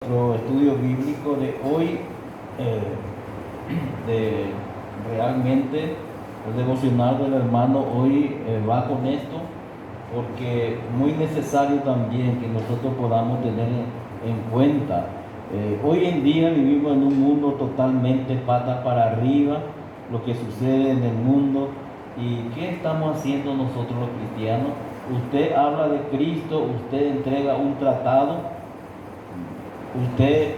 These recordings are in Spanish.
Nuestro estudio bíblico de hoy, de realmente el devocional del hermano hoy va con esto, porque muy necesario también que nosotros podamos tener en cuenta. Hoy en día vivimos en un mundo totalmente patas para arriba, lo que sucede en el mundo. ¿Y qué estamos haciendo nosotros los cristianos? Usted habla de Cristo, usted entrega un tratado, usted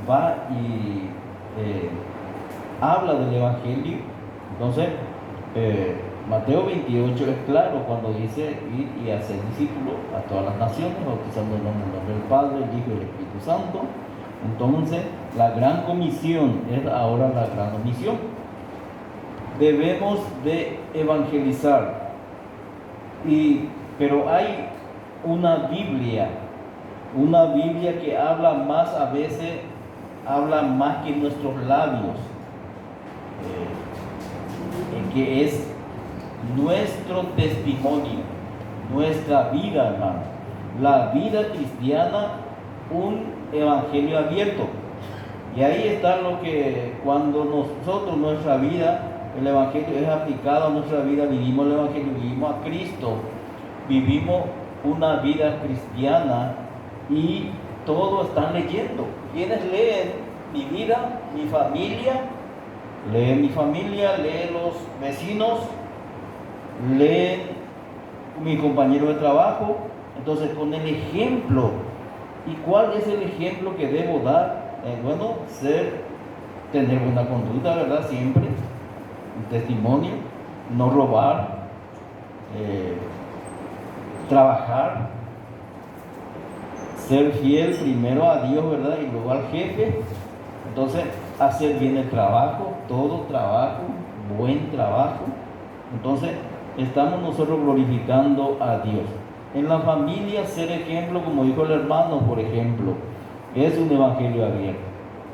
va y habla del Evangelio. Entonces, Mateo 28 es claro cuando dice ir y hacer discípulos a todas las naciones, bautizando en el nombre del Padre, el Hijo y el Espíritu Santo. Entonces, la gran comisión es ahora la gran misión. Debemos de evangelizar, pero hay una Biblia que habla más, a veces habla más que nuestros labios, que es nuestro testimonio, nuestra vida, hermano. La vida cristiana, un evangelio abierto. Y ahí está lo que cuando nosotros, nuestra vida, el evangelio es aplicado a nuestra vida, vivimos el evangelio, vivimos a Cristo, vivimos una vida cristiana. Y todos están leyendo. ¿Quiénes leen? Mi vida, mi familia, leen los vecinos, leen mi compañero de trabajo. Entonces, con el ejemplo. ¿Y cuál es el ejemplo que debo dar? Tener buena conducta, ¿verdad? Siempre, un testimonio, no robar, trabajar, ser fiel primero a Dios, ¿verdad? Y luego al jefe. Entonces, hacer bien el trabajo, todo trabajo, buen trabajo. Entonces, estamos nosotros glorificando a Dios. En la familia, ser ejemplo, como dijo el hermano, por ejemplo, es un evangelio abierto.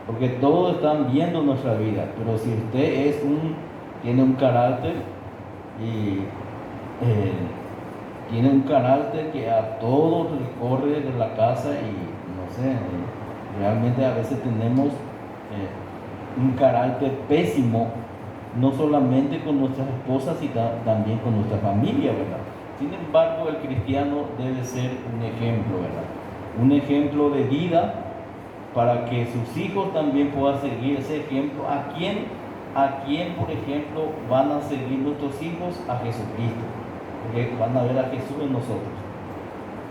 Porque todos están viendo nuestra vida. Pero si usted tiene un carácter y tiene un carácter que a todos le corre de la casa y no sé, realmente a veces tenemos un carácter pésimo, no solamente con nuestras esposas, sino también con nuestra familia, ¿verdad? Sin embargo, el cristiano debe ser un ejemplo, ¿verdad? Un ejemplo de vida para que sus hijos también puedan seguir ese ejemplo. ¿A quién, por ejemplo, van a seguir nuestros hijos? A Jesucristo. Porque van a ver a Jesús en nosotros,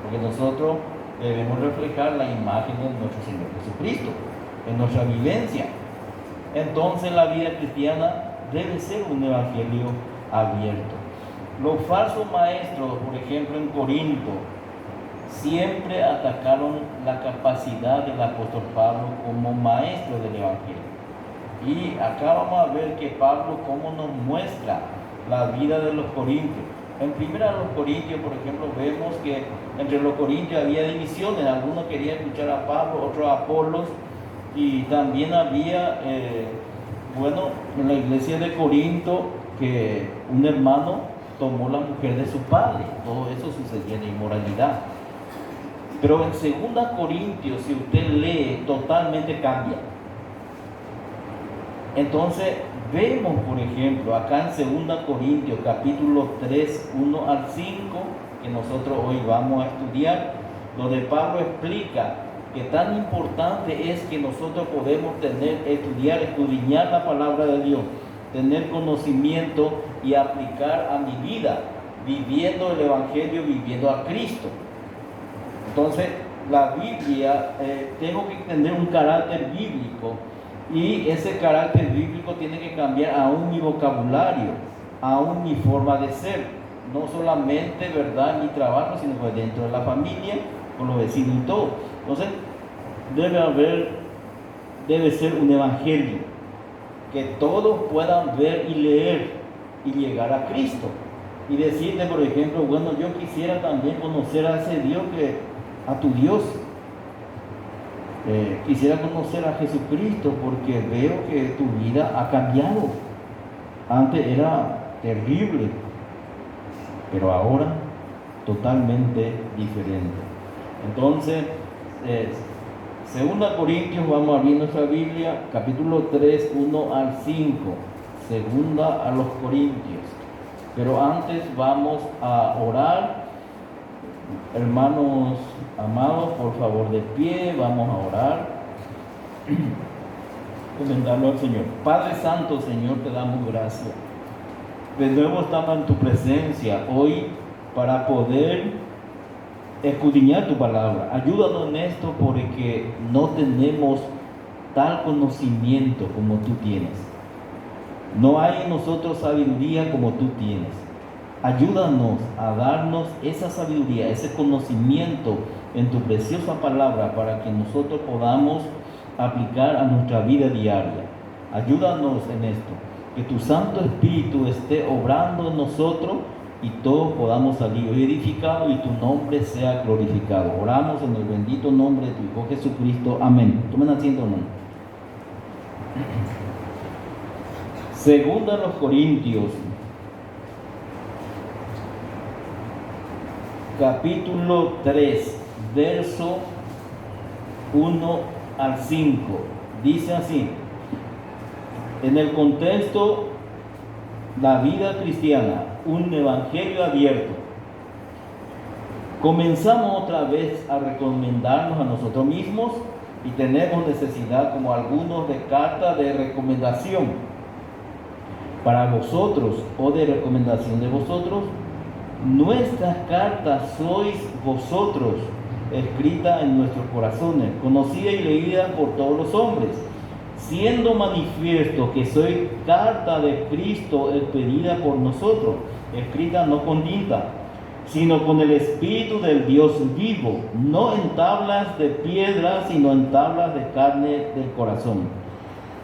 porque nosotros debemos reflejar la imagen de nuestro Señor Jesucristo en nuestra vivencia. Entonces la vida cristiana debe ser un evangelio abierto. Los falsos maestros, por ejemplo en Corinto, siempre atacaron la capacidad del apóstol Pablo como maestro del evangelio. Y acá vamos a ver que Pablo cómo nos muestra la vida de los corintios. En primera de los Corintios, por ejemplo, vemos que entre los corintios había divisiones. Algunos querían escuchar a Pablo, otros a Apolos. Y también había, en la iglesia de Corinto, que un hermano tomó la mujer de su padre. Todo eso sucedía en inmoralidad. Pero en 2 Corintios, si usted lee, totalmente cambia. Entonces, vemos, por ejemplo, acá en 2 Corintios, capítulo 3, 1 al 5, que nosotros hoy vamos a estudiar, donde Pablo explica que tan importante es que nosotros podemos estudiar, escudriñar la palabra de Dios, tener conocimiento y aplicar a mi vida, viviendo el evangelio, viviendo a Cristo. Entonces, la Biblia, tengo que tener un carácter bíblico. Y ese carácter bíblico tiene que cambiar aún mi vocabulario, aún mi forma de ser. No solamente, ¿verdad?, en mi trabajo, sino pues dentro de la familia, con los vecinos y todo. Entonces, debe ser un evangelio que todos puedan ver y leer y llegar a Cristo. Y decirle, por ejemplo, yo quisiera también conocer a ese Dios, a tu Dios. Quisiera conocer a Jesucristo porque veo que tu vida ha cambiado. Antes era terrible, pero ahora totalmente diferente. Entonces, Segunda Corintios, vamos a abrir nuestra Biblia, capítulo 3, 1 al 5. Segunda a los Corintios. Pero antes vamos a orar. Hermanos amados, por favor de pie, vamos a orar. Comentarlo al Señor. Padre Santo, Señor, te damos gracias. De nuevo estamos en tu presencia hoy para poder escudriñar tu palabra. Ayúdanos en esto porque no tenemos tal conocimiento como tú tienes. No hay en nosotros sabiduría como tú tienes. Ayúdanos a darnos esa sabiduría, ese conocimiento en tu preciosa palabra para que nosotros podamos aplicar a nuestra vida diaria. Ayúdanos en esto, que tu Santo Espíritu esté obrando en nosotros y todos podamos salir edificados y tu nombre sea glorificado. Oramos en el bendito nombre de tu Hijo Jesucristo. Amén. Tomen asiento, hermano. Segunda a los Corintios, capítulo 3, verso 1 al 5. Dice así: en el contexto, la vida cristiana, un evangelio abierto. Comenzamos otra vez a recomendarnos a nosotros mismos y tenemos necesidad, como algunos, de carta de recomendación para vosotros o de recomendación de vosotros. Nuestras cartas sois vosotros, escrita en nuestros corazones, conocida y leída por todos los hombres, siendo manifiesto que soy carta de Cristo expedida por nosotros, escrita no con tinta, sino con el Espíritu del Dios vivo, no en tablas de piedra, sino en tablas de carne del corazón.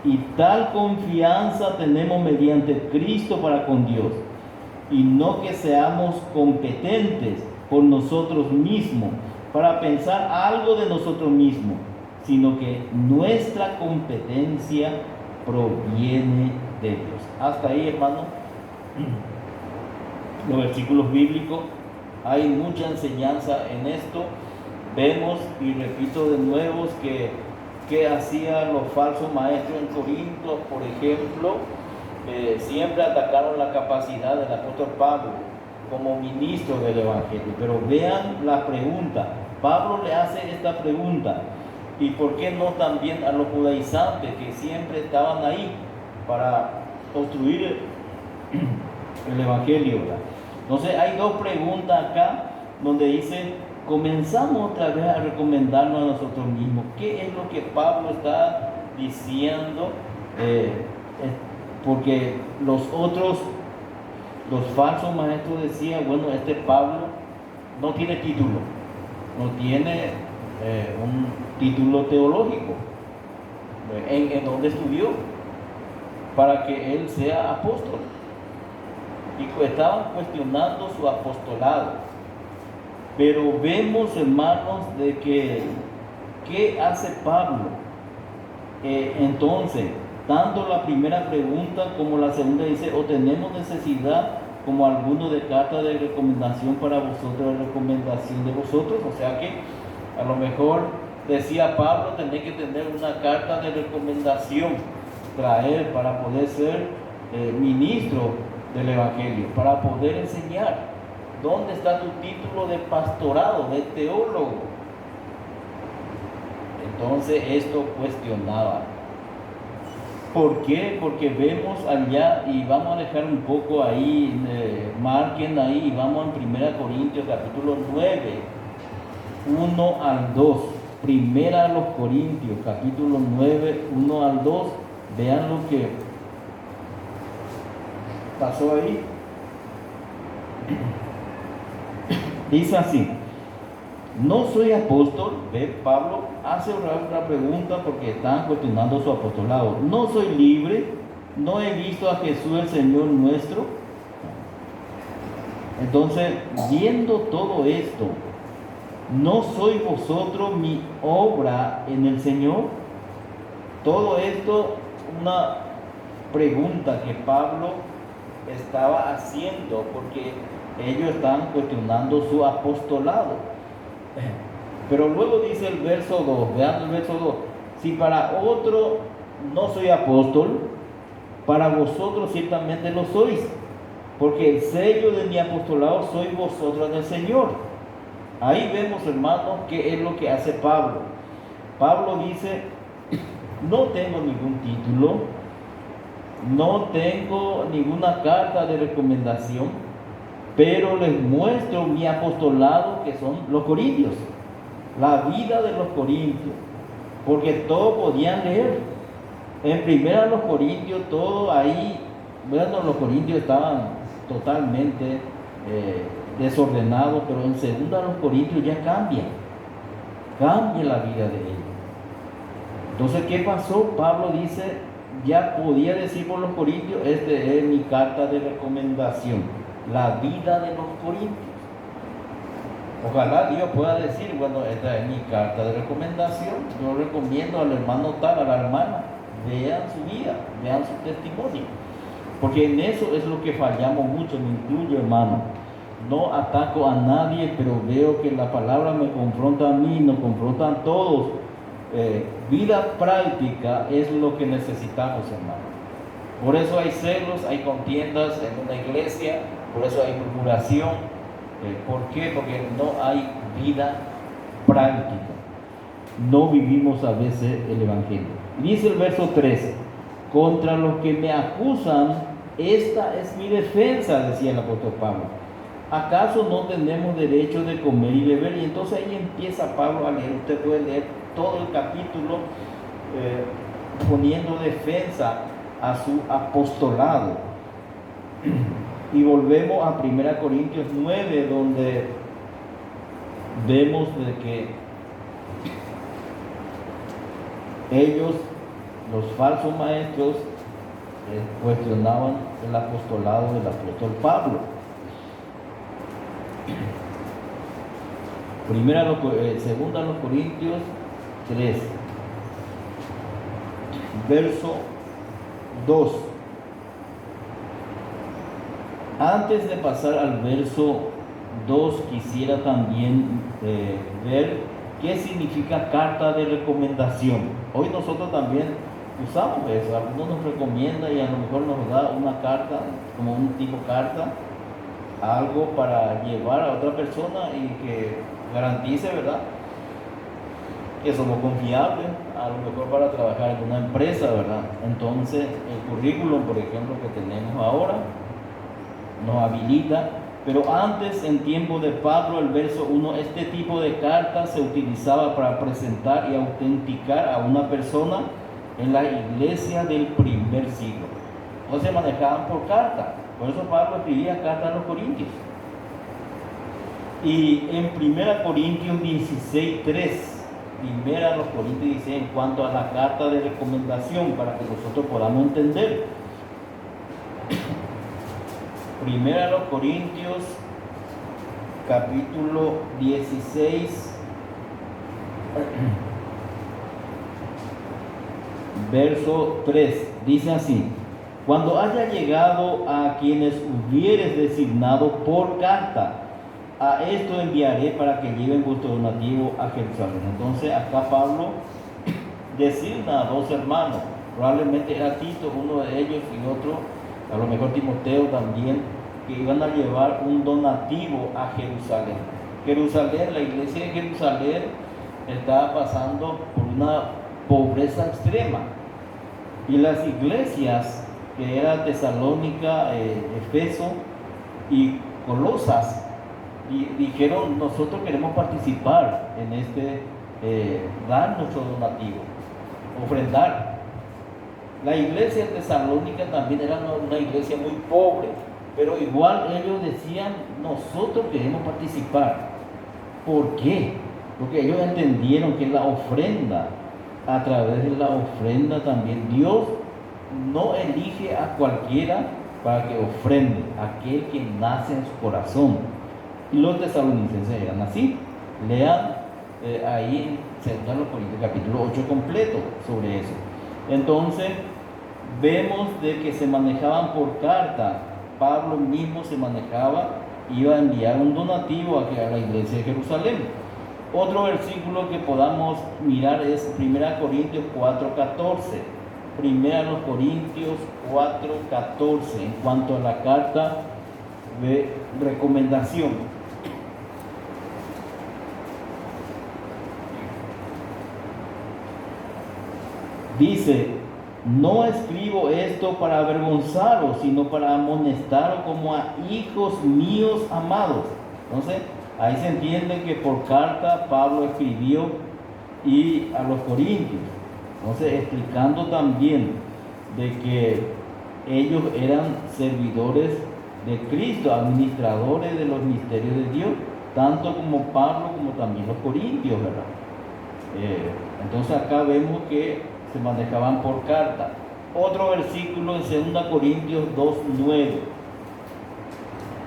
Y tal confianza tenemos mediante Cristo para con Dios, y no que seamos competentes por nosotros mismos, para pensar algo de nosotros mismos, sino que nuestra competencia proviene de Dios. Hasta ahí, hermano, los versículos bíblicos. Hay mucha enseñanza en esto. Vemos, y repito de nuevo, que hacían los falsos maestros en Corinto, por ejemplo. Siempre atacaron la capacidad del apóstol Pablo como ministro del Evangelio. Pero vean la pregunta. Pablo le hace esta pregunta: ¿y por qué no también a los judaizantes que siempre estaban ahí para obstruir el Evangelio, ¿verdad? Entonces hay dos preguntas acá donde dice: comenzamos otra vez a recomendarnos a nosotros mismos. ¿Qué es lo que Pablo está diciendo? Porque los falsos maestros decían: bueno, este Pablo no tiene título, no tiene un título teológico, en donde estudió para que él sea apóstol, y estaban cuestionando su apostolado. Pero vemos, hermanos, de que ¿qué hace Pablo? Entonces, tanto la primera pregunta como la segunda dice: o tenemos necesidad, como alguno, de carta de recomendación para vosotros, de recomendación de vosotros. O sea que a lo mejor decía Pablo, tenés que tener una carta de recomendación, traer para poder ser ministro del Evangelio, para poder enseñar. ¿Dónde está tu título de pastorado, de teólogo? Entonces esto cuestionaba. ¿Por qué? Porque vemos allá, y vamos a dejar un poco ahí, marquen ahí, y vamos en 1 Corintios capítulo 9, 1 al 2. Primera a los Corintios capítulo 9, 1 al 2. Vean lo que pasó ahí. Dice así: no soy apóstol. Ve, Pablo hace otra pregunta porque están cuestionando su apostolado. No soy libre, no he visto a Jesús el Señor nuestro. Entonces, viendo todo esto, ¿no sois vosotros mi obra en el Señor? Todo esto, una pregunta que Pablo estaba haciendo porque ellos estaban cuestionando su apostolado. Pero luego dice el verso 2, vean el verso 2, si para otro no soy apóstol, para vosotros ciertamente lo sois, porque el sello de mi apostolado sois vosotros en el Señor. Ahí vemos, hermanos, qué es lo que hace Pablo. Pablo dice, no tengo ningún título, no tengo ninguna carta de recomendación, pero les muestro mi apostolado, que son los corintios, la vida de los corintios, porque todos podían leer. En primera los corintios, todo ahí, bueno, los corintios estaban totalmente desordenados, pero en segunda los corintios ya cambia la vida de ellos. Entonces, ¿qué pasó? Pablo dice, ya podía decir por los corintios, este es mi carta de recomendación, la vida de los corintios. Ojalá Dios pueda decir, bueno, esta es mi carta de recomendación, yo recomiendo al hermano tal, a la hermana, vean su vida, vean su testimonio, porque en eso es lo que fallamos mucho, me incluyo, hermano. No ataco a nadie, pero veo que la palabra me confronta a mí, nos confrontan a todos. Vida práctica es lo que necesitamos, hermano. Por eso hay celos, hay contiendas en una iglesia, por eso hay murmuración. ¿Por qué? Porque no hay vida práctica. No vivimos a veces el Evangelio. Dice el verso 13, contra los que me acusan, esta es mi defensa, decía el apóstol Pablo. ¿Acaso no tenemos derecho de comer y beber? Y entonces ahí empieza Pablo a leer. Usted puede leer todo el capítulo poniendo defensa a su apostolado. Y volvemos a 1 Corintios 9, donde vemos de que ellos, los falsos maestros, cuestionaban el apostolado del apóstol Pablo. Segunda los Corintios 3, verso 2. Antes de pasar al verso 2, quisiera también ver qué significa carta de recomendación. Hoy nosotros también usamos eso, algunos nos recomienda y a lo mejor nos da una carta, como un tipo carta, algo para llevar a otra persona y que garantice, ¿verdad?, que somos confiables, a lo mejor para trabajar en una empresa, ¿verdad? Entonces el currículum, por ejemplo, que tenemos ahora nos habilita, pero antes, en tiempo de Pablo, el verso 1, este tipo de carta se utilizaba para presentar y autenticar a una persona en la iglesia del primer siglo. No se manejaban por carta, por eso Pablo escribía carta a los corintios. Y en 1 Corintios 16, 3, los Corintios dice en cuanto a la carta de recomendación, para que nosotros podamos entender. 1 Corintios capítulo 16, verso 3, dice así: cuando haya llegado a quienes hubieres designado por carta, a esto enviaré para que lleven vuestro donativo a Jerusalén. Entonces acá Pablo designa a dos hermanos, probablemente era Tito, uno de ellos, y otro, a lo mejor Timoteo también, que iban a llevar un donativo a Jerusalén. Jerusalén, la iglesia de Jerusalén estaba pasando por una pobreza extrema, y las iglesias que eran Tesalónica, Efeso y Colosas, y dijeron: nosotros queremos participar en dar nuestro donativo, ofrendar. La iglesia de Tesalónica también era una iglesia muy pobre, pero igual ellos decían: nosotros queremos participar. ¿Por qué? Porque ellos entendieron que la ofrenda, a través de la ofrenda también, Dios no elige a cualquiera para que ofrende, aquel que nace en su corazón. Y los tesalonicenses eran así. Lean ahí en 2 Corintios capítulo 8 completo sobre eso. Entonces vemos de que se manejaban por carta. Pablo mismo se manejaba, iba a enviar un donativo a la iglesia de Jerusalén. Otro versículo que podamos mirar es 1 Corintios 4:14. 1 Corintios 4:14 en cuanto a la carta de recomendación. Dice: no escribo esto para avergonzaros, sino para amonestaros como a hijos míos amados. Entonces, ahí se entiende que por carta Pablo escribió y a los corintios. Entonces, explicando también de que ellos eran servidores de Cristo, administradores de los misterios de Dios, tanto como Pablo como también los corintios, ¿verdad? Entonces acá vemos que se manejaban por carta. Otro versículo en 2 Corintios 2:9,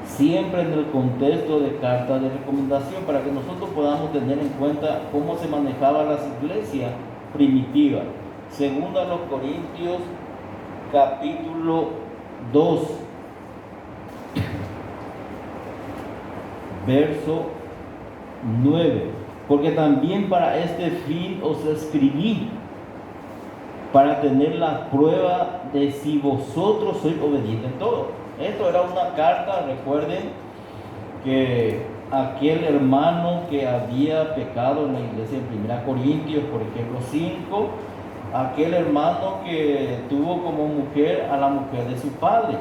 siempre en el contexto de carta de recomendación, para que nosotros podamos tener en cuenta cómo se manejaban las iglesias primitivas. 2 Corintios capítulo 2, verso 9. Porque también para este fin os escribí, para tener la prueba de si vosotros sois obedientes en todo. Esto era una carta, recuerden que aquel hermano que había pecado en la iglesia en 1 Corintios, por ejemplo 5, aquel hermano que tuvo como mujer a la mujer de su padre.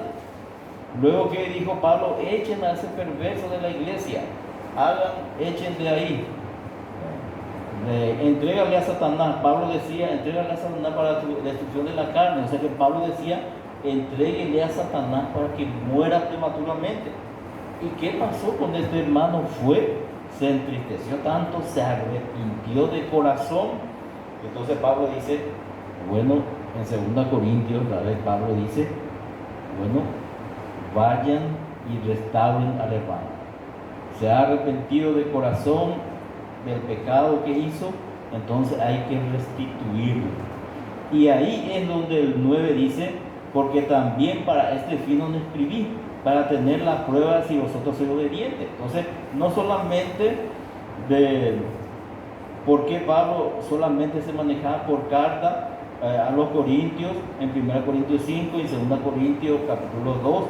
Luego que dijo Pablo: echen a ese perverso de la iglesia, echen de ahí. Entrégale a Satanás. Pablo decía: entrégale a Satanás para la destrucción de la carne. O sea que Pablo decía: entréguele a Satanás para que muera prematuramente. ¿Y qué pasó con este hermano? Se entristeció tanto, se arrepintió de corazón. Entonces Pablo dice, bueno, en 2 Corintios, Pablo dice, bueno, vayan y restauren al hermano. Se ha arrepentido de corazón del pecado que hizo, entonces hay que restituirlo. Y ahí es donde el 9 dice: porque también para este fin os escribí, para tener la prueba si vosotros sois obedientes. Entonces, no solamente por qué Pablo solamente se manejaba por carta a los corintios en 1 Corintios 5 y 2 Corintios capítulo 2,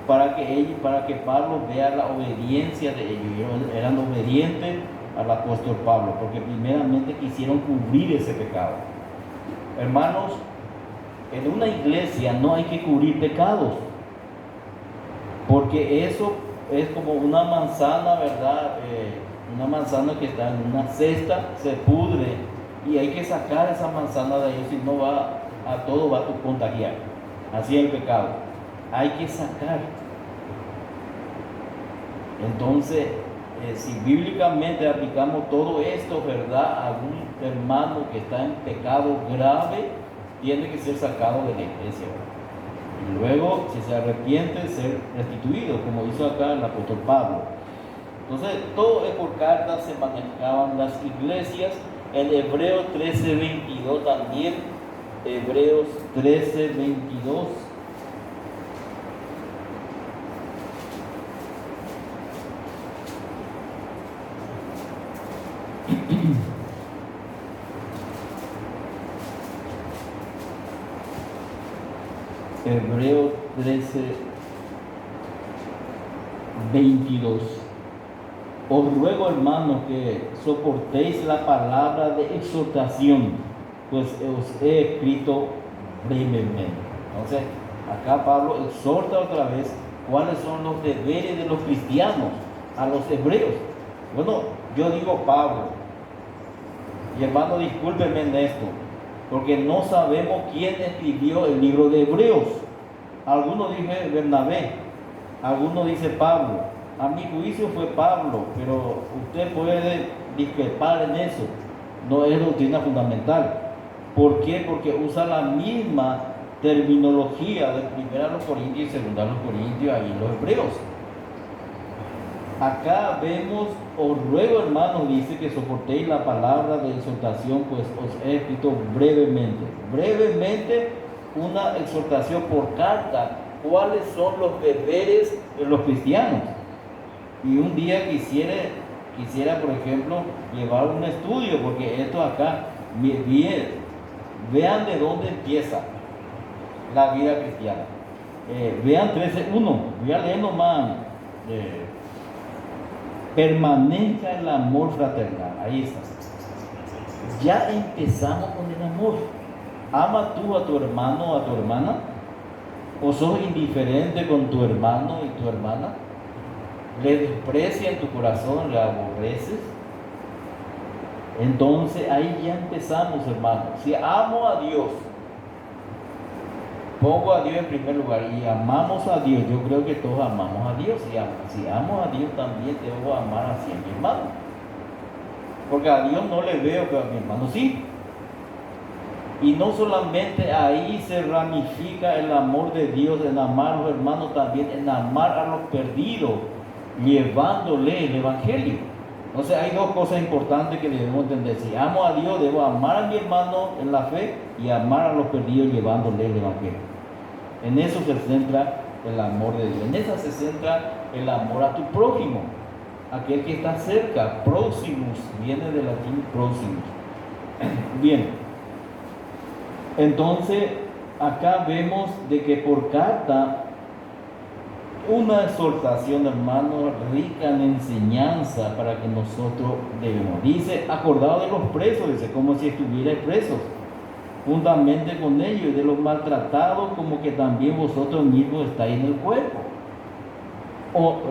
para que Pablo vea la obediencia de ellos. Ellos eran obedientes al apóstol Pablo, porque primeramente quisieron cubrir ese pecado. Hermanos, en una iglesia no hay que cubrir pecados, porque eso es como una manzana, ¿verdad? Una manzana que está en una cesta, se pudre, y hay que sacar esa manzana de ahí, si no todo va a contagiar. Así es el pecado, hay que sacar. Entonces, si bíblicamente aplicamos todo esto, ¿verdad?, a un hermano que está en pecado grave, tiene que ser sacado de la iglesia, ¿verdad? Y luego, si se arrepiente, ser restituido, como hizo acá el apóstol Pablo. Entonces, todo es por carta, se manejaban las iglesias. En Hebreos 13:22 también, Hebreos 13:22. Hebreos 13:22. Os ruego, hermanos, que soportéis la palabra de exhortación, pues os he escrito brevemente. Entonces, acá Pablo exhorta otra vez cuáles son los deberes de los cristianos a los hebreos. Bueno, yo digo Pablo, y hermano, discúlpenme en esto, porque no sabemos quién escribió el libro de Hebreos. Algunos dicen Bernabé, algunos dicen Pablo. A mi juicio fue Pablo, pero usted puede discrepar en eso. No es doctrina fundamental. ¿Por qué? Porque usa la misma terminología de 1 Corintios y 2 Corintios ahí en los Hebreos. Acá vemos: os ruego, hermanos, dice, que soportéis la palabra de exhortación, pues os he escrito brevemente. Brevemente, una exhortación por carta. ¿Cuáles son los deberes de los cristianos? Y un día quisiera quisiera, por ejemplo, llevar un estudio, porque esto acá, vean de dónde empieza la vida cristiana. Vean 13:1, voy a leer nomás. Permanezca el amor fraternal, ahí está. Ya empezamos con el amor. ¿Ama tú a tu hermano o a tu hermana? ¿O sos indiferente con tu hermano y tu hermana? ¿Le desprecia en tu corazón, le aborreces? Entonces ahí ya empezamos, hermanos. Si amo a Dios, pongo a Dios en primer lugar y amamos a Dios, yo creo que todos amamos a Dios. Y si amo a Dios también debo amar así a mi hermano. Porque a Dios no le veo, pero a mi hermano sí. Y no solamente ahí se ramifica el amor de Dios en amar a los hermanos, también en amar a los perdidos, llevándole el Evangelio. Entonces hay dos cosas importantes que debemos entender. Si amo a Dios, debo amar a mi hermano en la fe y amar a los perdidos llevándole el Evangelio. En eso se centra el amor de Dios. En eso se centra el amor a tu prójimo, aquel que está cerca. Proximus, viene del latín proximus. Bien, entonces acá vemos de que por carta, una exhortación, hermano, rica en enseñanza para que nosotros debemos. Dice, acordado de los presos, dice, como si estuvierais presos, juntamente con ellos, y de los maltratados, como que también vosotros mismos estáis en el cuerpo.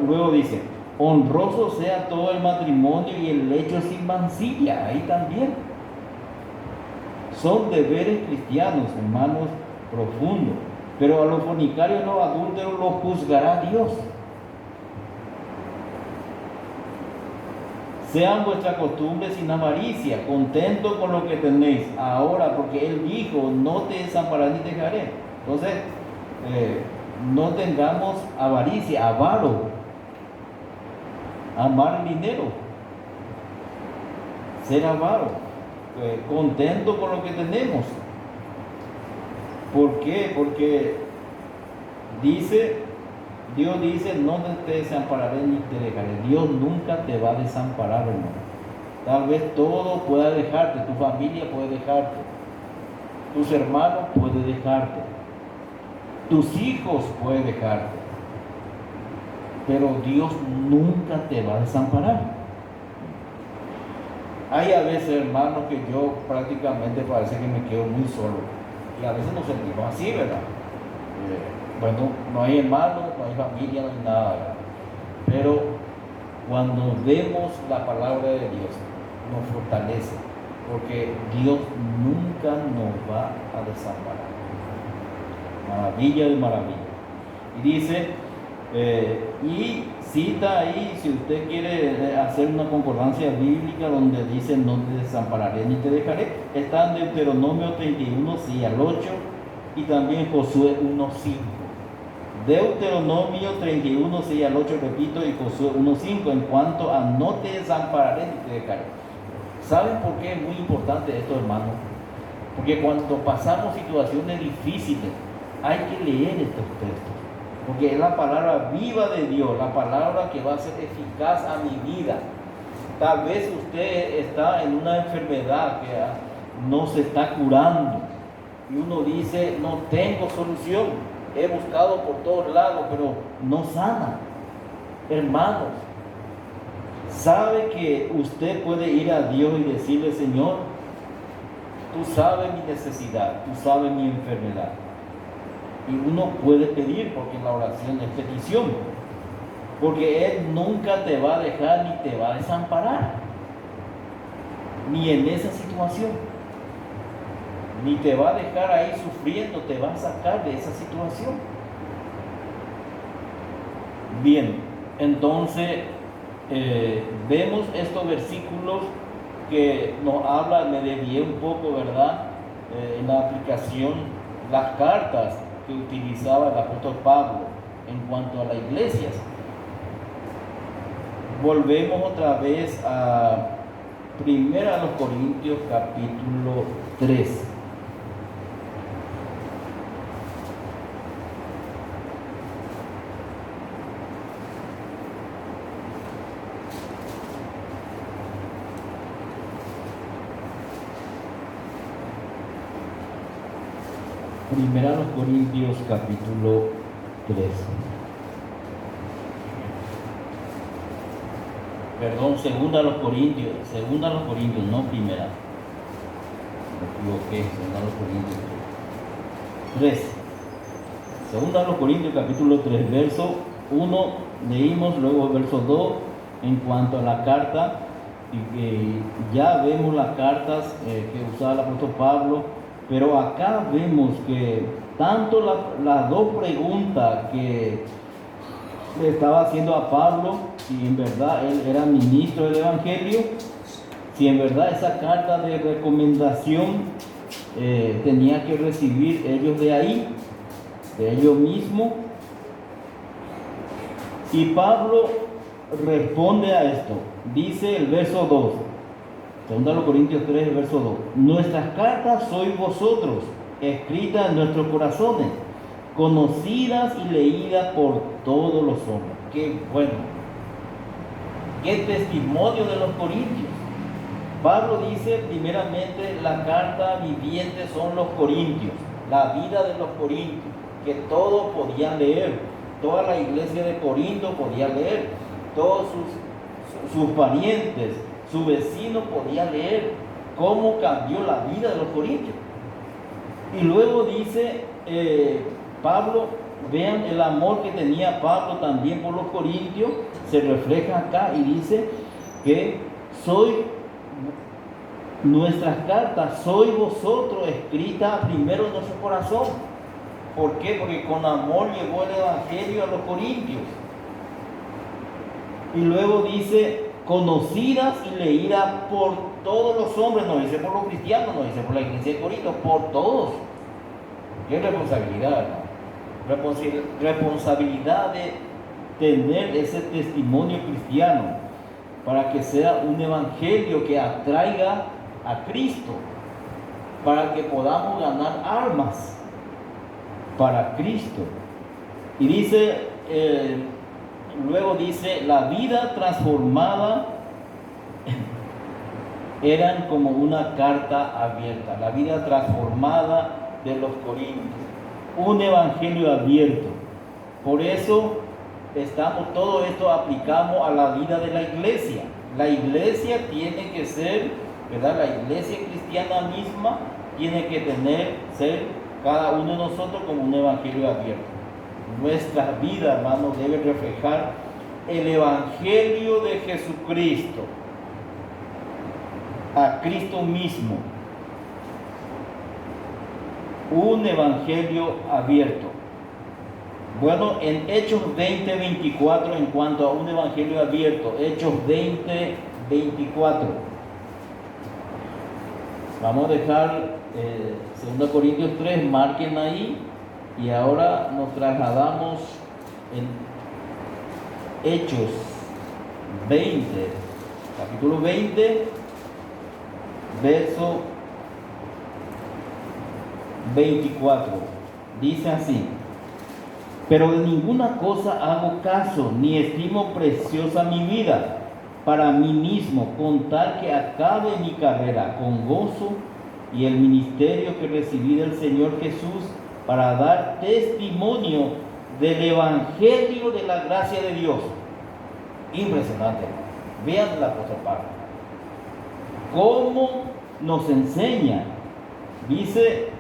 Luego dice, honroso sea todo el matrimonio y el lecho sin mancilla, ahí también. Son deberes cristianos, hermanos, profundos. Pero a los fornicarios y los adúlteros los juzgará Dios. Sean vuestras costumbres sin avaricia, contentos con lo que tenéis ahora, porque Él dijo, no te desampararé ni te dejaré. Entonces, no tengamos avaricia, avaro, amar el dinero, ser avaro, contento con lo que tenemos. ¿Por qué? Porque Dios dice, no te desampararé ni te dejaré. Dios nunca te va a desamparar, hermano. Tal vez todo pueda dejarte, tu familia puede dejarte, tus hermanos pueden dejarte, tus hijos pueden dejarte, pero Dios nunca te va a desamparar. Hay a veces, hermanos, que yo prácticamente parece que me quedo muy solo. Y a veces nos sentimos así, ¿verdad? Bueno, no hay hermanos, no hay familia, no hay nada, ¿verdad? Pero cuando vemos la palabra de Dios, nos fortalece, porque Dios nunca nos va a desamparar. Maravilla de maravilla. Y dice, y cita ahí, si usted quiere hacer una concordancia bíblica donde dice no te desampararé ni te dejaré, está en Deuteronomio 31, sí al 8, y también Josué 1:5. Deuteronomio 31, 6 al 8, repito, y Josué 1:5, en cuanto a no te desampararé ni te dejaré. ¿Saben por qué es muy importante esto, hermanos? Porque cuando pasamos situaciones difíciles, hay que leer estos textos. Porque es la palabra viva de Dios, la palabra que va a ser eficaz a mi vida. Tal vez usted está en una enfermedad que no se está curando y uno dice, no tengo solución, he buscado por todos lados, pero no sana. Hermanos, sabe que usted puede ir a Dios y decirle, Señor, tú sabes mi necesidad, tú sabes mi enfermedad. Y uno puede pedir, porque la oración es petición, porque Él nunca te va a dejar ni te va a desamparar, ni en esa situación, ni te va a dejar ahí sufriendo, te va a sacar de esa situación. Bien, entonces vemos estos versículos que nos hablan, me desvié un poco, ¿verdad? En la aplicación, las cartas que utilizaba el apóstol Pablo en cuanto a las iglesias. Volvemos otra vez a 1 Corintios capítulo 3. Primera a los Corintios capítulo 3. Perdón, segunda a los Corintios, no primera. Me equivoqué, segunda a los Corintios 3. Segunda a los Corintios capítulo 3, verso 1 leímos, luego verso 2 en cuanto a la carta, y ya vemos las cartas que usaba el apóstol Pablo, pero acá vemos que tanto las dos preguntas que le estaba haciendo a Pablo, si en verdad él era ministro del Evangelio, si en verdad esa carta de recomendación tenía que recibir ellos de ahí, de ellos mismos. Y Pablo responde a esto. Dice el verso 2, segunda a los Corintios 3, el verso 2: nuestras cartas sois vosotros, escritas en nuestros corazones, conocidas y leídas por todos los hombres. Qué bueno, qué testimonio de los corintios. Pablo dice, primeramente, la carta viviente son los corintios, la vida de los corintios, que todos podían leer, toda la iglesia de Corinto podía leer, todos sus parientes, su vecino podía leer cómo cambió la vida de los corintios. Y luego dice Pablo, vean el amor que tenía Pablo también por los corintios, se refleja acá y dice que nuestras cartas sois vosotros, escritas primero en nuestro corazón. ¿Por qué? Porque con amor llegó el evangelio a los corintios. Y luego dice, conocidas y leídas por todos los hombres, no dice por los cristianos, no dice por la iglesia de Corinto, por todos. ¿Qué responsabilidad, hermano? Responsabilidad de tener ese testimonio cristiano para que sea un evangelio que atraiga a Cristo, para que podamos ganar almas para Cristo. Y dice, luego dice, la vida transformada eran como una carta abierta, la vida transformada de los corintios, un evangelio abierto. Por eso todo esto aplicamos a la vida de la iglesia. La iglesia tiene que ser, ¿verdad? La iglesia cristiana misma tiene que ser cada uno de nosotros como un evangelio abierto. Nuestra vida, hermanos, debe reflejar el evangelio de Jesucristo, a Cristo mismo. Un evangelio abierto. Bueno, en Hechos 20:24, en cuanto a un evangelio abierto, Hechos 20:24. Vamos a dejar 2 Corintios 3, marquen ahí, y ahora nos trasladamos en Hechos 20, capítulo 20, verso 24. Dice así: pero de ninguna cosa hago caso, ni estimo preciosa mi vida para mí mismo, con tal que acabe mi carrera con gozo y el ministerio que recibí del Señor Jesús, para dar testimonio del evangelio de la gracia de Dios. Impresionante. Vean la apóstol Pablo cómo nos enseña. Dice,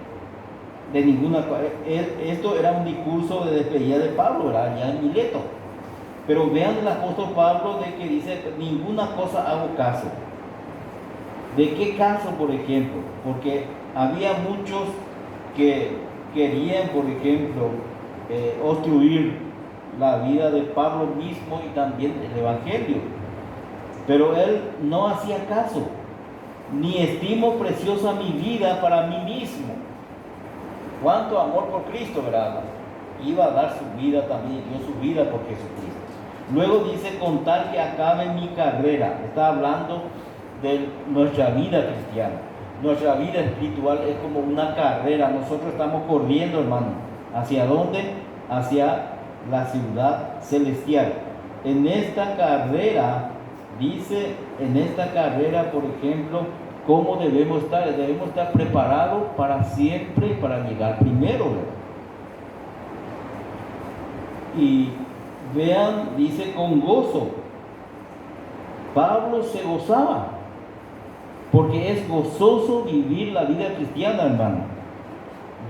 de ninguna cosa. Esto era un discurso de despedida de Pablo, era ya en Mileto. Pero vean el apóstol Pablo de que dice, ninguna cosa hago caso. ¿De qué caso, por ejemplo? Porque había muchos que querían, por ejemplo, obstruir la vida de Pablo mismo y también el evangelio. Pero él no hacía caso. Ni estimo preciosa mi vida para mí mismo. Cuánto amor por Cristo, ¿verdad? Iba a dar su vida también, dio su vida por Jesucristo. Luego dice, con tal que acabe mi carrera. Está hablando de nuestra vida cristiana. Nuestra vida espiritual es como una carrera. Nosotros estamos corriendo, hermano. ¿Hacia dónde? Hacia la ciudad celestial. En esta carrera, dice, en esta carrera, por ejemplo, cómo debemos estar preparados para siempre, para llegar primero, ¿verdad? Y vean, dice con gozo. Pablo se gozaba, porque es gozoso vivir la vida cristiana, hermano.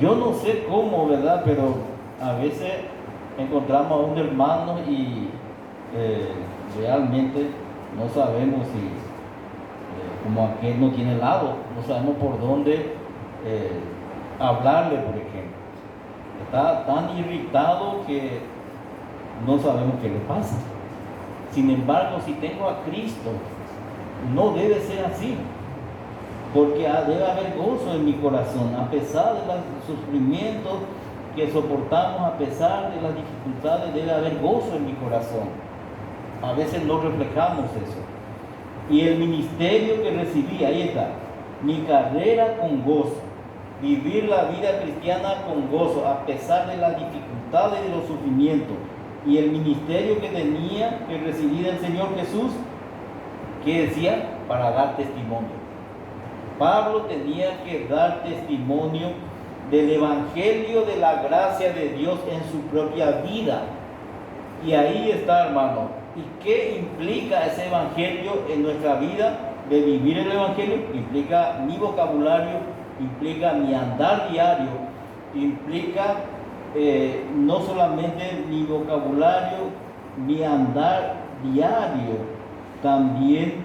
Yo no sé cómo, ¿verdad? Pero a veces encontramos a un hermano y realmente no sabemos si, como aquel no tiene lado, no sabemos por dónde hablarle, por ejemplo. Está tan irritado que no sabemos qué le pasa. Sin embargo, si tengo a Cristo, no debe ser así, porque debe haber gozo en mi corazón, a pesar de los sufrimientos que soportamos, a pesar de las dificultades, debe haber gozo en mi corazón. A veces no reflejamos eso. Y el ministerio que recibí, ahí está, mi carrera con gozo, vivir la vida cristiana con gozo, a pesar de las dificultades y de los sufrimientos. Y el ministerio que tenía, que recibí del Señor Jesús, ¿qué decía? Para dar testimonio. Pablo tenía que dar testimonio del evangelio de la gracia de Dios en su propia vida. Y ahí está, hermano. ¿Y qué implica ese evangelio en nuestra vida? De vivir el evangelio implica mi vocabulario, implica mi andar diario, implica no solamente mi vocabulario, mi andar diario, también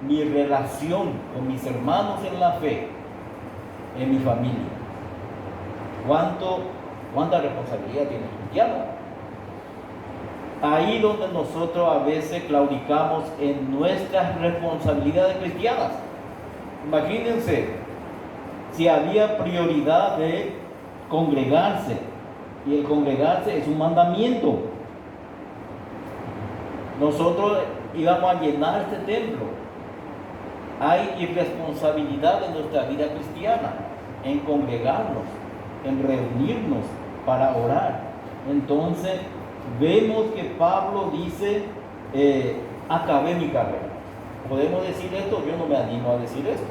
mi relación con mis hermanos en la fe, en mi familia. ¿Cuánta responsabilidad tiene el cristiano? Ahí donde nosotros a veces claudicamos en nuestras responsabilidades cristianas. Imagínense, si había prioridad de congregarse, y el congregarse es un mandamiento. Nosotros íbamos a llenar este templo. Hay irresponsabilidad en nuestra vida cristiana, en congregarnos, en reunirnos para orar. Entonces, vemos que Pablo dice, acabé mi carrera. ¿Podemos decir esto? Yo no me animo a decir esto,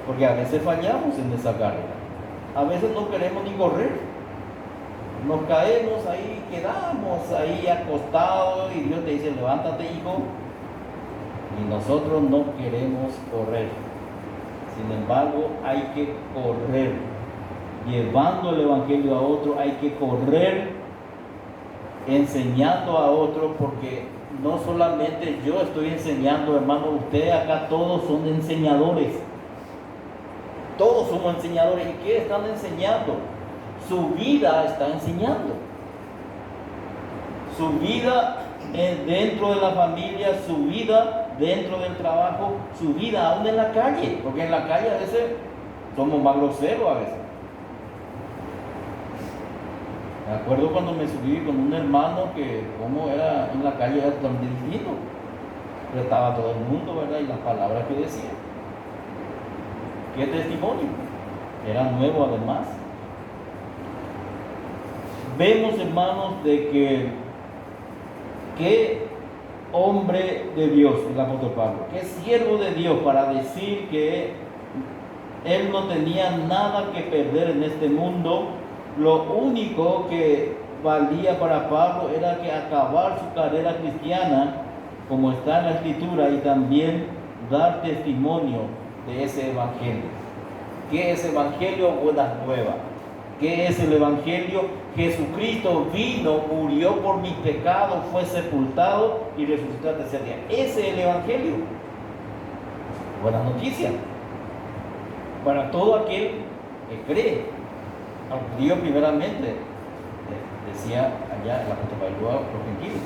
porque a veces fallamos en esa carrera. A veces no queremos ni correr. Nos caemos ahí, quedamos ahí acostados y Dios te dice, levántate, hijo. Y nosotros no queremos correr. Sin embargo, hay que correr. Llevando el evangelio a otro, hay que correr enseñando a otro, porque no solamente yo estoy enseñando, hermano, ustedes acá todos son enseñadores. Todos somos enseñadores. ¿Y qué están enseñando? Su vida está enseñando. Su vida dentro de la familia, su vida dentro del trabajo, su vida aún en la calle. Porque en la calle a veces somos más groseros a veces. Me acuerdo cuando me subí con un hermano que como era en la calle era tan distinto. Pero estaba todo el mundo, ¿verdad? Y las palabras que decía. ¿Qué testimonio? Era nuevo además. Vemos, hermanos, de que qué hombre de Dios, el apóstol Pablo, qué siervo de Dios para decir que él no tenía nada que perder en este mundo. Lo único que valía para Pablo era que acabar su carrera cristiana, como está en la Escritura, y también dar testimonio de ese evangelio. ¿Qué es evangelio? Buenas nuevas. ¿Qué es el evangelio? Jesucristo vino, murió por mis pecados, fue sepultado y resucitó al tercer día. Ese es el evangelio. Buenas noticias para todo aquel que cree. Al judío primeramente, decía allá el apóstol Pablo a los gentiles.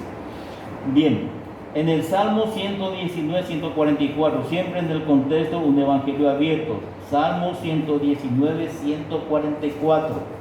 Bien, en el Salmo 119, 144, siempre en el contexto un evangelio abierto. Salmo 119, 144.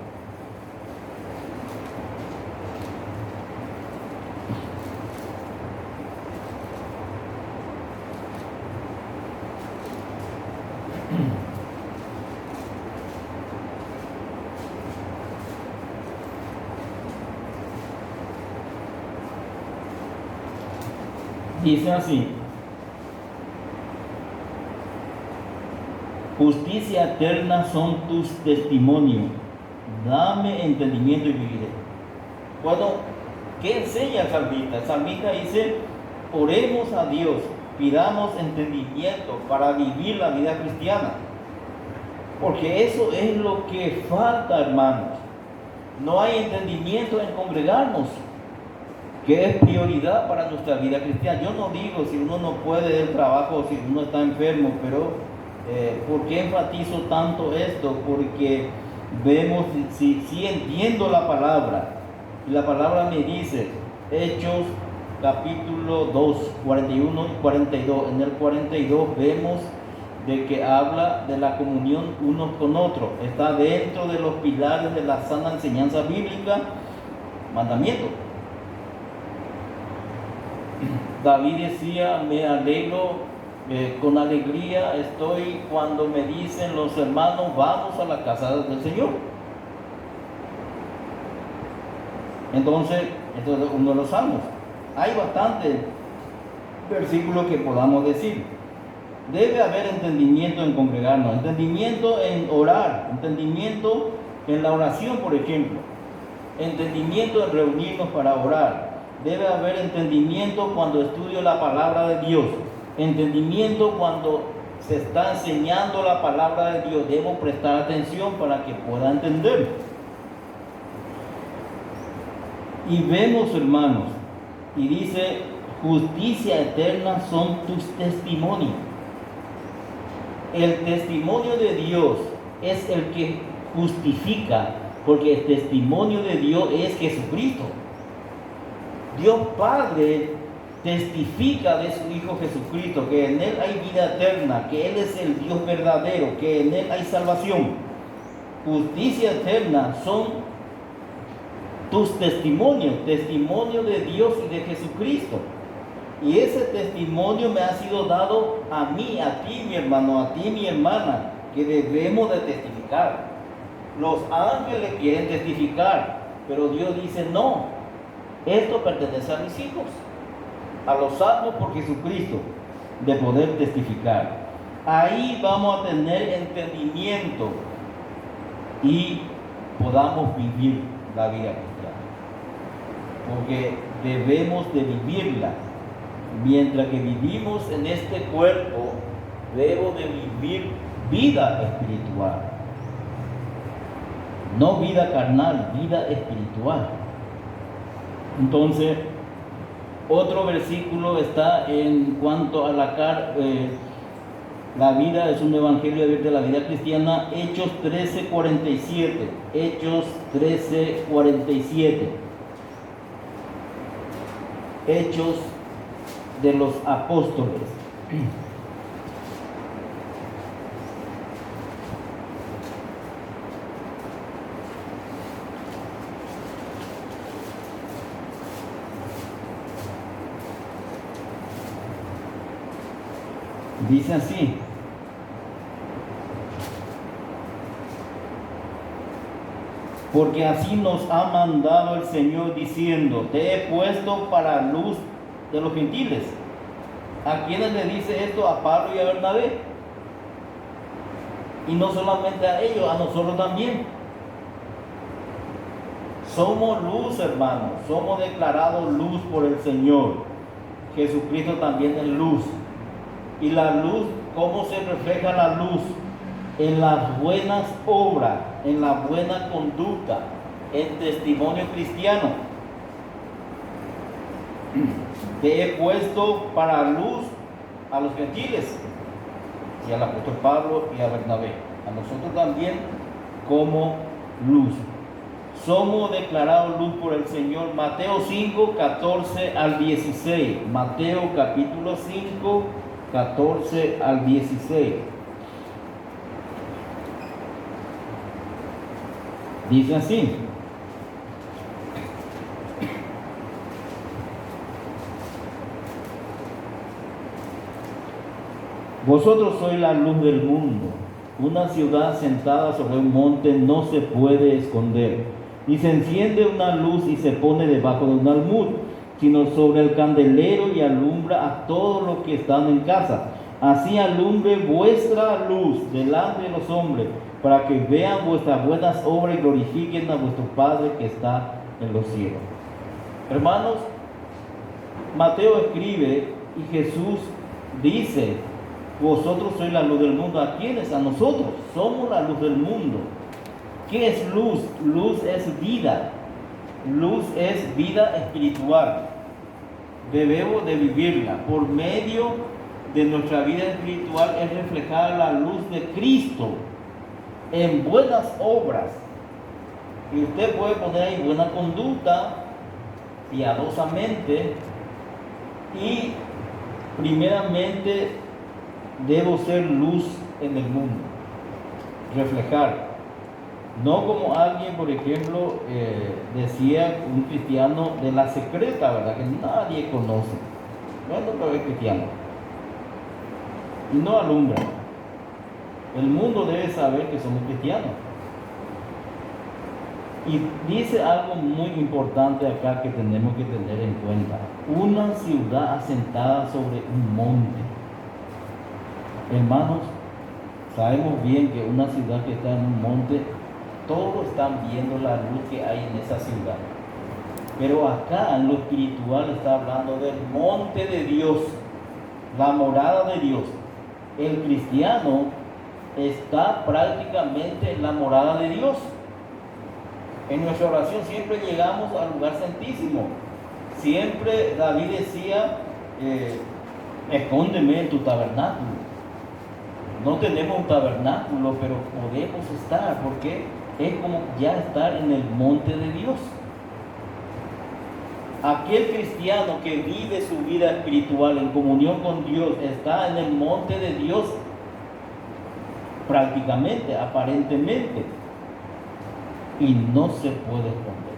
Dice así: Justicia eterna son tus testimonios. Dame entendimiento y viviré. Bueno, ¿qué enseña el salmista? El salmista dice, oremos a Dios, pidamos entendimiento para vivir la vida cristiana. Porque eso es lo que falta, hermanos. No hay entendimiento en congregarnos, que es prioridad para nuestra vida cristiana. Yo no digo si uno no puede el trabajo, si uno está enfermo, pero ¿por qué enfatizo tanto esto? Porque vemos, si entiendo la palabra, y la palabra me dice, Hechos capítulo 2, 41 y 42, en el 42 vemos de que habla de la comunión unos con otros, está dentro de los pilares de la sana enseñanza bíblica, mandamiento. David decía, me alegro, con alegría estoy cuando me dicen los hermanos, vamos a la casa del Señor. Entonces, esto es uno de los salmos. Hay bastantes versículos que podamos decir. Debe haber entendimiento en congregarnos, entendimiento en orar, entendimiento en la oración, por ejemplo, entendimiento en reunirnos para orar. Debe haber entendimiento cuando estudio la palabra de Dios, entendimiento cuando se está enseñando la palabra de Dios. Debo prestar atención para que pueda entender. Y vemos, hermanos, y dice, justicia eterna son tus testimonios. El testimonio de Dios es el que justifica, porque el testimonio de Dios es Jesucristo. Dios Padre testifica de su Hijo Jesucristo, que en Él hay vida eterna, que Él es el Dios verdadero, que en Él hay salvación. Justicia eterna son tus testimonios, testimonio de Dios y de Jesucristo. Y ese testimonio me ha sido dado a mí, a ti, mi hermano, a ti, mi hermana, que debemos de testificar. Los ángeles quieren testificar, pero Dios dice, no, esto pertenece a mis hijos, a los salvos por Jesucristo, de poder testificar. Ahí vamos a tener entendimiento y podamos vivir la vida cristiana, porque debemos de vivirla. Mientras que vivimos en este cuerpo, debo de vivir vida espiritual, no vida carnal, vida espiritual. Entonces, otro versículo está en cuanto a la vida es un evangelio de la vida cristiana, Hechos 13:47. Hechos 13:47. Hechos de los apóstoles. Dice así: porque así nos ha mandado el Señor diciendo, te he puesto para luz de los gentiles. ¿A quiénes le dice esto? A Pablo y a Bernabé. Y no solamente a ellos, a nosotros también. Somos luz, hermanos. Somos declarados luz por el Señor. Jesucristo también es luz. Y la luz, ¿cómo se refleja la luz? En las buenas obras, en la buena conducta, en testimonio cristiano. Te he puesto para luz a los gentiles, y al apóstol Pablo y a Bernabé, a nosotros también como luz. Somos declarados luz por el Señor. Mateo 5, 14 al 16. Mateo capítulo 5, 14 al 16. Dice así: vosotros sois la luz del mundo. Una ciudad sentada sobre un monte no se puede esconder, ni se enciende una luz y se pone debajo de un almud, sino sobre el candelero y alumbra a todos los que están en casa. Así alumbre vuestra luz delante de los hombres, para que vean vuestras buenas obras y glorifiquen a vuestro Padre que está en los cielos. Hermanos, Mateo escribe y Jesús dice: vosotros sois la luz del mundo. ¿A quiénes? A nosotros. Somos la luz del mundo. ¿Qué es luz? Luz es vida. Luz es vida espiritual. Debemos de vivirla. Por medio de nuestra vida espiritual es reflejar la luz de Cristo en buenas obras. Y usted puede poner ahí buena conducta, piadosamente, y primeramente debo ser luz en el mundo, reflejar. No como alguien, por ejemplo, decía un cristiano de la secreta, ¿verdad? Que nadie conoce. Bueno, pero es cristiano. Y no alumbra. El mundo debe saber que somos cristianos. Y dice algo muy importante acá que tenemos que tener en cuenta. Una ciudad asentada sobre un monte. Hermanos, sabemos bien que una ciudad que está en un monte, todos están viendo la luz que hay en esa ciudad. Pero acá en lo espiritual está hablando del monte de Dios, la morada de Dios. El cristiano está prácticamente en la morada de Dios. En nuestra oración siempre llegamos al lugar santísimo. Siempre David decía, escóndeme en tu tabernáculo. No tenemos un tabernáculo, pero podemos estar, porque es como ya estar en el monte de Dios. Aquel cristiano que vive su vida espiritual en comunión con Dios está en el monte de Dios prácticamente, aparentemente, y no se puede esconder.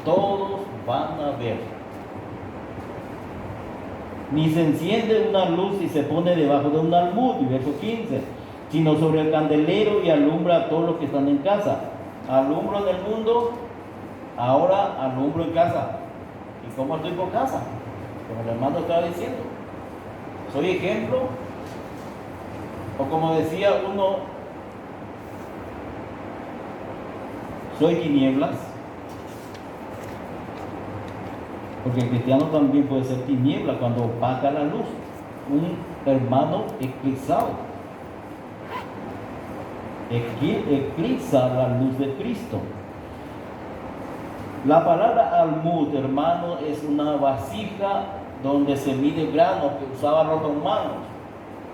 Todos van a ver. Ni se enciende una luz y se pone debajo de un almud, verso 15, sino sobre el candelero y alumbra a todos los que están en casa. Alumbro en el mundo, ahora alumbro en casa. ¿Y cómo estoy por casa? Como el hermano estaba diciendo, ¿soy ejemplo? O como decía uno, ¿soy tinieblas? Porque el cristiano también puede ser tiniebla cuando opaca la luz. Un hermano eclipsado. Eclipsa la luz de Cristo. La palabra almud, hermano, es una vasija donde se mide grano que usaban los romanos.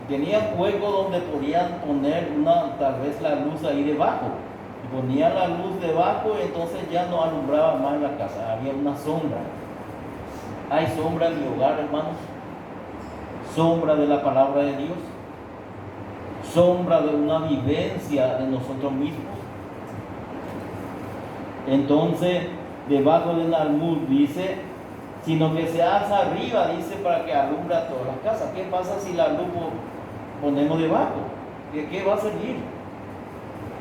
Tenían hueco donde podían poner tal vez la luz ahí debajo. Y ponían la luz debajo y entonces ya no alumbraba más la casa, había una sombra. ¿Hay sombra en mi hogar, hermanos? Sombra de la palabra de Dios. Sombra de una vivencia de nosotros mismos. Entonces, debajo del almud dice, sino que se alza arriba, dice, para que alumbre a todas las casas. ¿Qué pasa si la luz ponemos debajo? ¿De qué va a servir?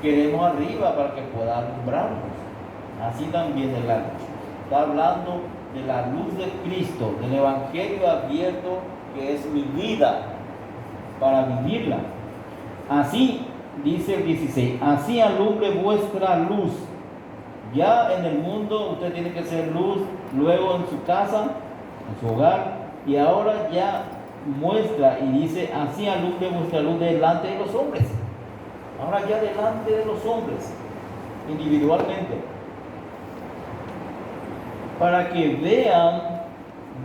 Queremos arriba para que pueda alumbrarnos. Así también el alma. Está hablando de la luz de Cristo, del Evangelio abierto, que es mi vida, para vivirla. Así, dice el 16, así alumbre vuestra luz. Ya en el mundo usted tiene que ser luz, luego en su casa, en su hogar, y ahora ya muestra y dice, así alumbre vuestra luz delante de los hombres. Ahora ya delante de los hombres, individualmente, para que vean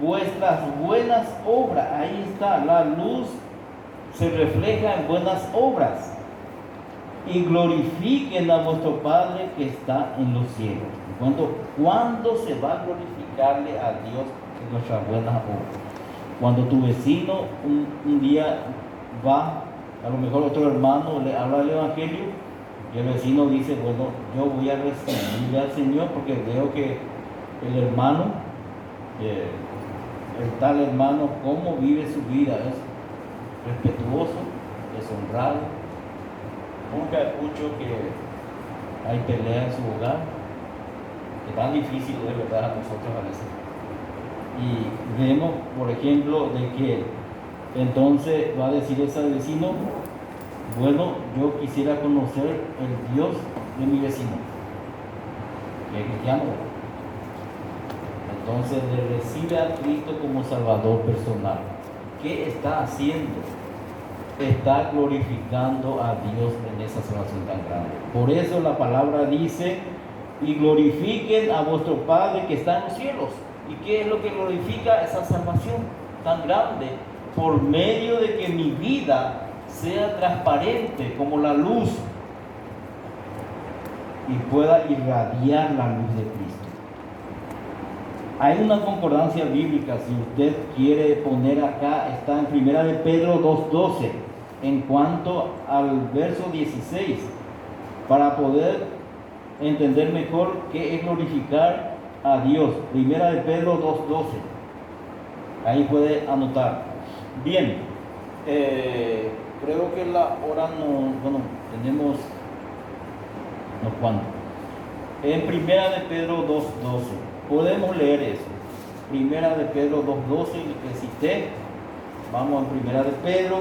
vuestras buenas obras. Ahí está, la luz se refleja en buenas obras. Y glorifiquen a vuestro Padre que está en los cielos. ¿Cuándo se va a glorificarle a Dios en nuestras buenas obras? Cuando tu vecino un día va, a lo mejor otro hermano le habla del Evangelio, y el vecino dice, bueno, yo voy a recibirle al Señor porque veo que el hermano, el tal hermano, cómo vive su vida, es respetuoso, es honrado. Nunca escucho que hay pelea en su hogar, que tan difícil es, ¿verdad?, a nosotros a veces. Y vemos, por ejemplo, de que Entonces va a decir ese vecino, bueno, yo quisiera conocer el Dios de mi vecino, que es cristiano. Entonces le recibe a Cristo como Salvador personal. ¿Qué está haciendo? Está glorificando a Dios en esa salvación tan grande. Por eso la palabra dice, y glorifiquen a vuestro Padre que está en los cielos. ¿Y qué es lo que glorifica esa salvación tan grande? Por medio de que mi vida sea transparente como la luz y pueda irradiar la luz de Cristo. Hay una concordancia bíblica, si usted quiere poner acá, está en 1 de Pedro 2:12, en cuanto al verso 16, para poder entender mejor qué es glorificar a Dios. 1 de Pedro 2:12, ahí puede anotar. Bien, creo que la hora no, bueno, tenemos unos cuantos. En 1 de Pedro 2:12. Podemos leer eso. 1 de Pedro 2:12, que cité. Vamos a 1 de Pedro.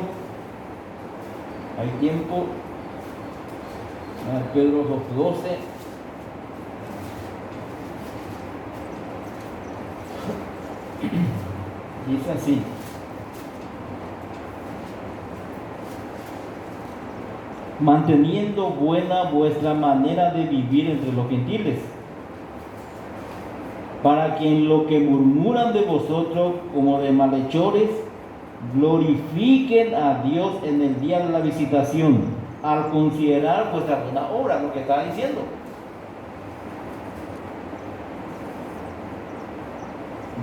Hay tiempo. 1 de Pedro 2:12. Dice así. Manteniendo buena vuestra manera de vivir entre los gentiles, para que en lo que murmuran de vosotros como de malhechores, glorifiquen a Dios en el día de la visitación, al considerar vuestra buena obra, lo que está diciendo.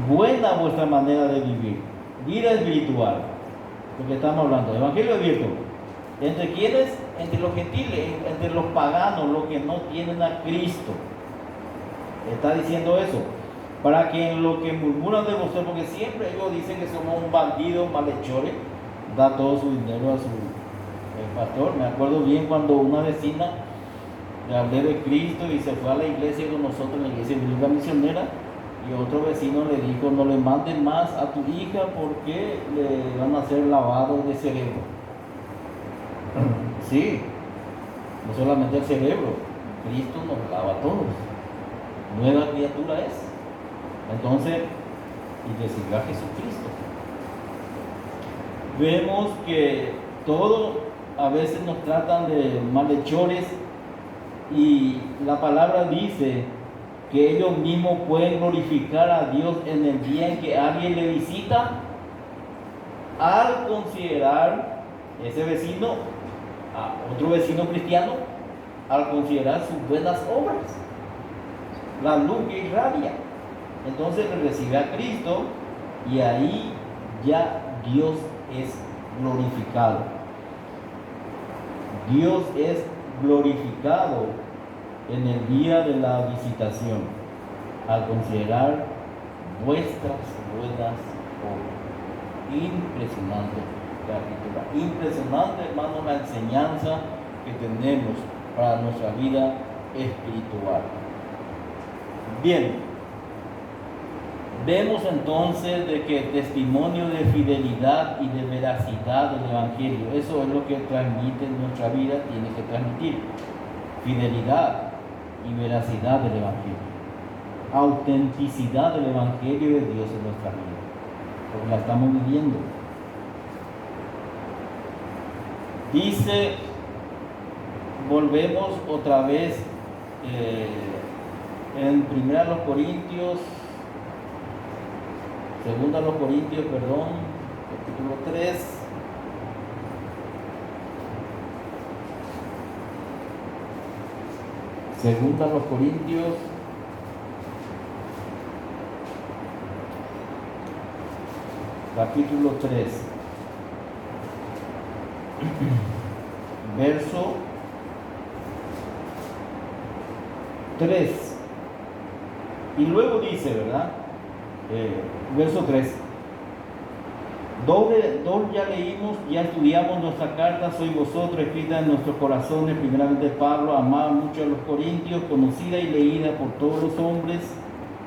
Buena vuestra manera de vivir, vida espiritual, lo que estamos hablando, evangelio abierto. ¿Entre quiénes? Entre los gentiles, entre los paganos, los que no tienen a Cristo. Está diciendo eso. Para que en lo que murmuran de vosotros, porque siempre ellos dicen que somos un bandido, malhechores, da todo su dinero a su pastor. Me acuerdo bien cuando una vecina le hablé de Cristo y se fue a la iglesia con nosotros, en la iglesia bíblica misionera, y otro vecino le dijo, no le mandes más a tu hija porque le van a hacer lavado de cerebro. Sí, no solamente el cerebro, Cristo nos lava a todos, nueva criatura es. Entonces, y recibir a Jesucristo. Vemos que todo a veces nos tratan de malhechores, y la palabra dice que ellos mismos pueden glorificar a Dios en el día en que alguien le visita, al considerar ese vecino, a otro vecino cristiano, al considerar sus buenas obras, la luz que irradia. Entonces recibe a Cristo y ahí ya Dios es glorificado. Dios es glorificado en el día de la visitación, al considerar vuestras buenas obras. Impresionante la escritura, impresionante, hermano, la enseñanza que tenemos para nuestra vida espiritual. Bien, vemos entonces de que el testimonio de fidelidad y de veracidad del Evangelio, eso es lo que transmite en nuestra vida, tiene que transmitir fidelidad y veracidad del Evangelio, autenticidad del Evangelio de Dios en nuestra vida, porque la estamos viviendo. Dice, volvemos otra vez en 2 Corintios, capítulo 3. Segunda a los Corintios, capítulo 3, verso 3. Y luego dice, ¿verdad? Verso 3. Dos ya leímos, ya estudiamos nuestra carta, sois vosotros, escrita en nuestros corazones, primeramente Pablo, amaba mucho a los corintios, conocida y leída por todos los hombres,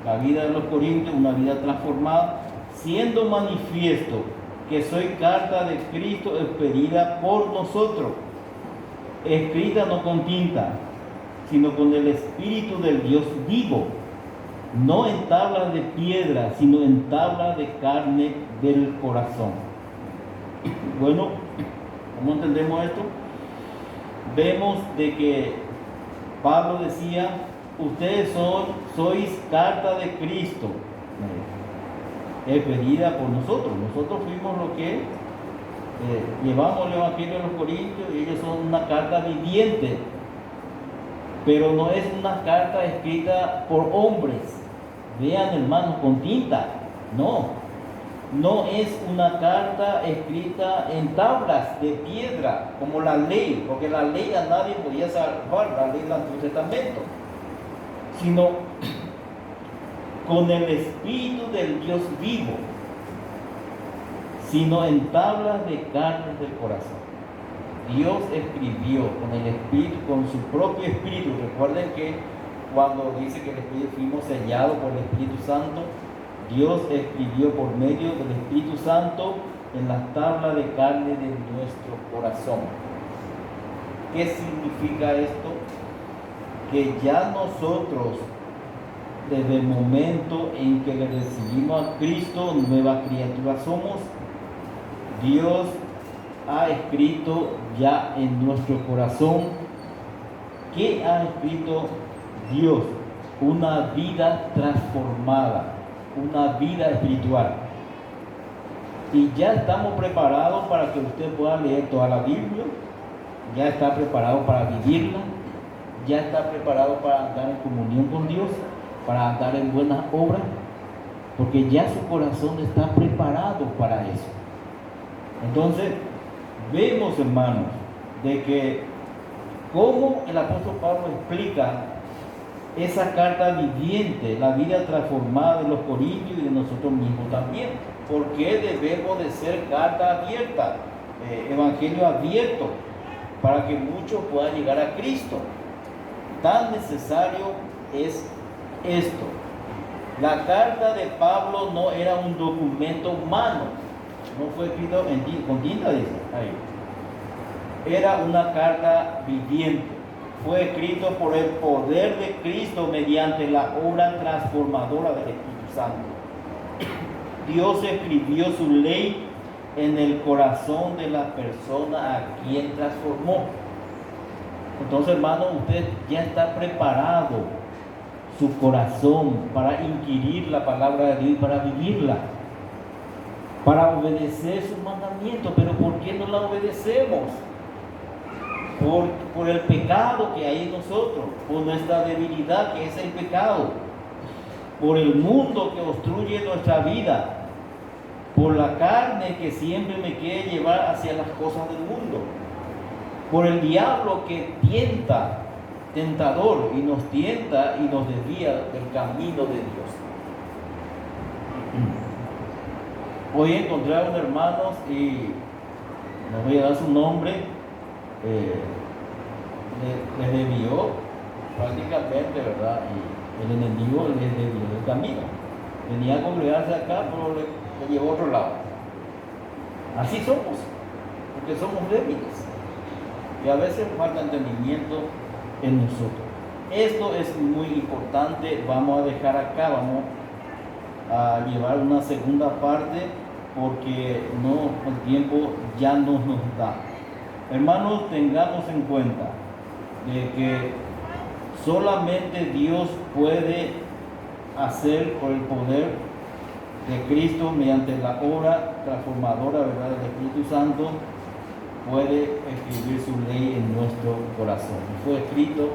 la vida de los corintios, una vida transformada, siendo manifiesto que soy carta de Cristo expedida por nosotros, escrita no con tinta, sino con el Espíritu del Dios vivo, no en tablas de piedra, sino en tablas de carne del corazón. Bueno, ¿cómo entendemos esto? Vemos de que Pablo decía, ustedes sois carta de Cristo, expedida por nosotros. Nosotros fuimos los que llevamos el Evangelio a los Corintios y ellos son una carta viviente, pero no es una carta escrita por hombres, vean hermanos, con tinta, no es una carta escrita en tablas de piedra como la ley, porque la ley a nadie podía salvar, la ley del Antiguo Testamento, sino con el Espíritu del Dios vivo, sino en tablas de carne del corazón. Dios escribió con el Espíritu, con su propio Espíritu. Recuerden que cuando dice que el Espíritu fuimos sellados por el Espíritu Santo, Dios escribió por medio del Espíritu Santo en las tablas de carne de nuestro corazón. ¿Qué significa esto? Que ya nosotros, desde el momento en que le recibimos a Cristo, nueva criatura somos, Dios ha escrito ya en nuestro corazón. ¿Qué ha escrito Dios? Una vida transformada, una vida espiritual. Y ya estamos preparados para que usted pueda leer toda la Biblia, ya está preparado para vivirla, ya está preparado para andar en comunión con Dios, para andar en buenas obras, porque ya su corazón está preparado para eso. Entonces, vemos, hermanos, de que cómo el apóstol Pablo explica esa carta viviente, la vida transformada de los corintios y de nosotros mismos también. ¿Por qué debemos de ser carta abierta, evangelio abierto, para que muchos puedan llegar a Cristo? Tan necesario es esto. La carta de Pablo no era un documento humano, no fue escrito con tinta, dice ahí. Era una carta viviente. Fue escrito por el poder de Cristo mediante la obra transformadora del Espíritu Santo. Dios escribió su ley en el corazón de la persona a quien transformó. Entonces, hermano, usted ya está preparado su corazón para inquirir la palabra de Dios y para vivirla, para obedecer sus mandamientos. Pero ¿por qué no la obedecemos? Por el pecado que hay en nosotros, por nuestra debilidad que es el pecado, por el mundo que obstruye nuestra vida, por la carne que siempre me quiere llevar hacia las cosas del mundo, por el diablo que tentador, y nos tienta y nos desvía del camino de Dios. Hoy encontraron hermanos, y no voy a dar su nombre, les desvió prácticamente, ¿verdad? Y el enemigo les desvió del camino. Venía a congregarse acá, pero le llevó a otro lado. Así somos, porque somos débiles y a veces falta entendimiento en nosotros. Esto es muy importante. Vamos a dejar acá, vamos a llevar una segunda parte, porque el tiempo ya no nos da. Hermanos, tengamos en cuenta de que solamente Dios puede hacer, por el poder de Cristo, mediante la obra transformadora, ¿verdad?, del Espíritu Santo, puede escribir su ley en nuestro corazón. Fue escrito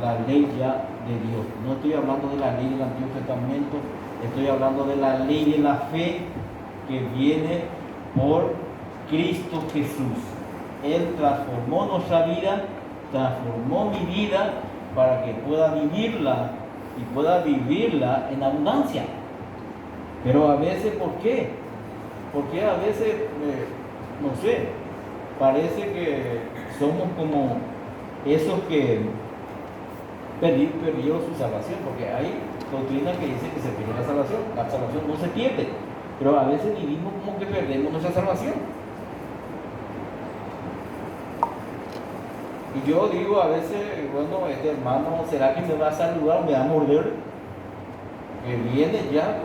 la ley ya de Dios. No estoy hablando de la ley del Antiguo Testamento, estoy hablando de la ley de la fe que viene por Cristo Jesús. Él transformó nuestra vida, transformó mi vida para que pueda vivirla y pueda vivirla en abundancia. Pero a veces, ¿por qué? Porque a veces, no sé, parece que somos como esos que perdieron su salvación, porque hay doctrinas que dicen que se pierde la salvación. La salvación no se pierde, pero a veces vivimos como que perdemos nuestra salvación. Y yo digo a veces, bueno, este hermano, ¿será que me va a saludar o me va a morder? Que viene ya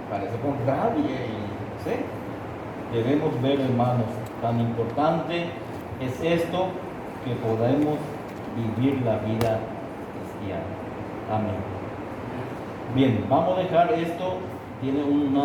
parece con rabia y no sé. Debemos ver, hermanos, tan importante es esto que podemos vivir la vida cristiana. Amén. Bien, vamos a dejar esto, tiene una